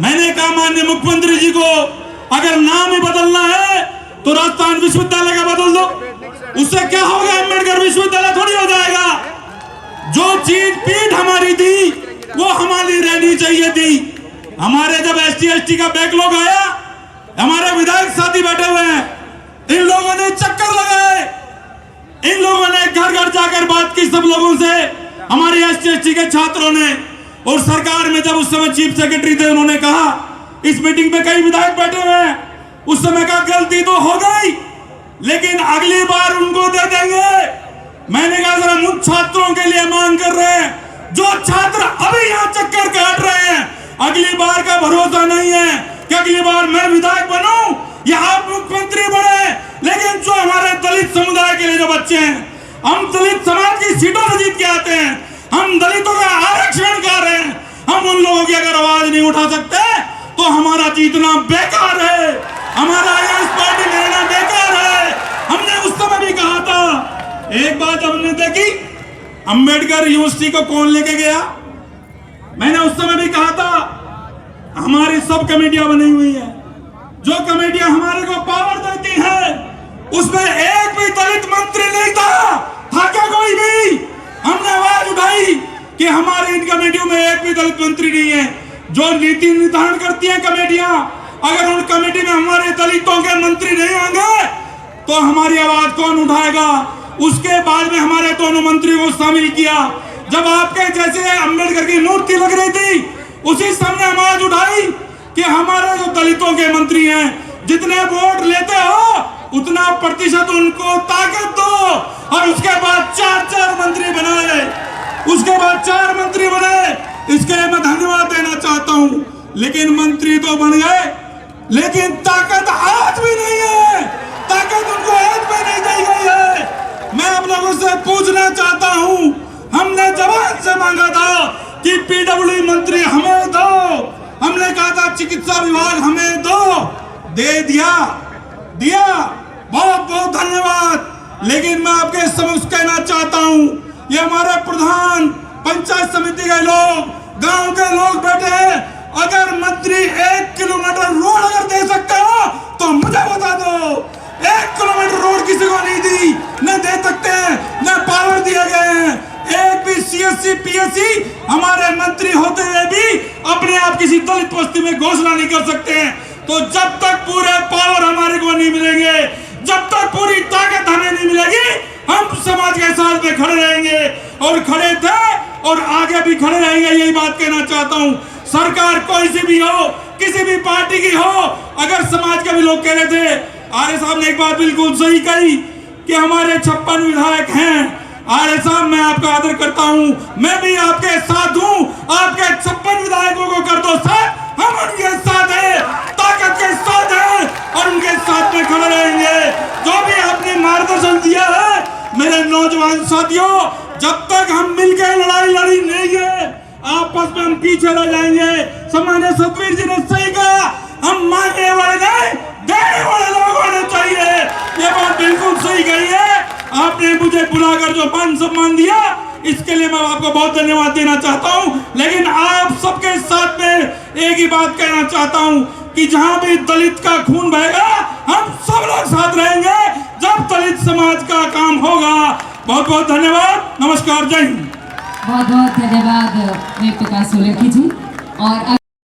मैंने कहा माननीय मुख्यमंत्री जी को अगर नाम ही बदलना है तो राजस्थान विश्वविद्यालय का बदल दो। उससे क्या होगा, अम्बेडकर विश्वविद्यालय थोड़ी हो जाएगा। जो चीज पीठ हमारी थी वो हमारी रहनी चाहिए थी। हमारे जब ST/ST का बैकलॉग आया, हमारे विधायक साथी बैठे हुए हैं, इन लोगों ने चक्कर लगाए, इन लोगों ने घर घर जाकर बात की सब लोगों से, हमारे ST/ST के छात्रों ने। और सरकार में जब उस समय चीफ सेक्रेटरी थे, उन्होंने कहा, इस मीटिंग में कई विधायक बैठे हुए हैं, उस समय का गलती तो हो गई लेकिन अगली बार उनको दे देंगे। मैंने कहा जरा उन छात्रों के लिए मांग कर रहे हैं जो छात्र अभी यहाँ चक्कर काट रहे हैं, अगली बार का भरोसा नहीं है कि अगली बार मैं विधायक बनूं या आप मुख्यमंत्री बने। लेकिन जो हमारे दलित समुदाय के लिए जो बच्चे हैं, हम दलित समाज की सीटों से जीत के आते हैं, हम दलितों का आरक्षण कर रहे हैं, हम उन लोगों की अगर आवाज नहीं उठा सकते तो हमारा जीतना बेकार है, हमारा इस पार्टी में रहना बेकार है। हमने उस समय भी कहा था। एक बात हमने देखी, अंबेडकर यूनिवर्सिटी को कौन लेके गया, मैंने उस समय भी कहा था हमारी सब कमेटियां बनी हुई है, जो कमेटियां हमारे को पावर देती है उसमें एक भी दलित मंत्री नहीं था क्या कोई भी? हमने आवाज उठाई कि हमारे इन कमेटियों में एक भी दलित मंत्री नहीं है। जो नीति निर्धारण करती है कमेटियां, अगर उन कमेटी में हमारे दलितों के मंत्री नहीं होंगे तो हमारी आवाज कौन उठाएगा? उसके बाद में हमारे दोनों मंत्रियों को शामिल किया। जब आपके जैसे अंबेडकर की मूर्ति लग रही थी, उसी समय आवाज उठाई कि हमारे जो दलितों के मंत्री हैं, जितने वोट लेते हो उतना प्रतिशत उनको ताकत दो। और उसके बाद चार मंत्री बनाए, उसके बाद 4 मंत्री बने। इसके लिए मैं धन्यवाद देना चाहता हूं। लेकिन मंत्री तो बन गए, लेकिन ताकत आज भी नहीं है, ताकत उनको आज भी नहीं दी गई है। मैं आप लोगों से पूछना चाहता हूं, हमने जवान से मांगा था कि PWD मंत्री हमें दो, हमने कहा था चिकित्सा विभाग हमें दो, दे दिया, बहुत बहुत धन्यवाद। लेकिन मैं आपके समक्ष कहना चाहता हूं, ये हमारे प्रधान, पंचायत समिति के लोग, गांव के लोग बैठे हैं, अगर मंत्री 1 किलोमीटर रोड अगर दे सकते हो तो मुझे बता दो। 1 किलोमीटर रोड किसी को नहीं दी, न दे सकते हैं, न पावर दिए गए हैं। एक भी CSC PSC हमारे मंत्री होते हुए भी अपने आप किसी दलित बस्ती में घोषणा नहीं कर सकते हैं। तो जब तक पूरे पावर हमारे को नहीं मिलेंगे, जब तक पूरी ताकत हमें नहीं मिलेगी, हम समाज के साथ में खड़े रहेंगे और खड़े थे और आगे भी खड़े रहेंगे। यही बात कहना चाहता हूं। सरकार कोई सी भी हो, किसी भी पार्टी की हो, अगर समाज के भी लोग कह रहे थे, आर्य साहब ने एक बात बिल्कुल सही कही कि हमारे 56 विधायक हैं। आर्य साहब, मैं आपका आदर करता हूं, मैं भी आपके साथ हूं। आपके 56 विधायकों को कर दो साथ, हम उनके साथ हैं, ताकत के साथ हैं और उनके साथ में खड़े रहेंगे। जो भी आपने मार्गदर्शन दिया है मेरे नौजवान साथियों, जब तक हम मिलकर लड़ाई लड़ी नहीं है, आपस में हम पीछे रह जाएंगे। सम्मानिय सतवीर जी ने सही कहा, हम मांगने वाले नहीं, देने वाले लोग होने चाहिए। ये बात बिल्कुल सही कही है। आपने मुझे बुलाकर जो मान सम्मान दिया, इसके लिए मैं आपको बहुत धन्यवाद देना चाहता हूं। लेकिन आप सबके साथ में एक ही बात कहना चाहता हूं कि जहां भी दलित का खून बहेगा, हम सब लोग साथ रहेंगे जब दलित समाज का काम होगा। बहुत बहुत धन्यवाद, नमस्कार, जय हिंद। बहुत बहुत धन्यवाद प्रकाश सोलंकी जी। और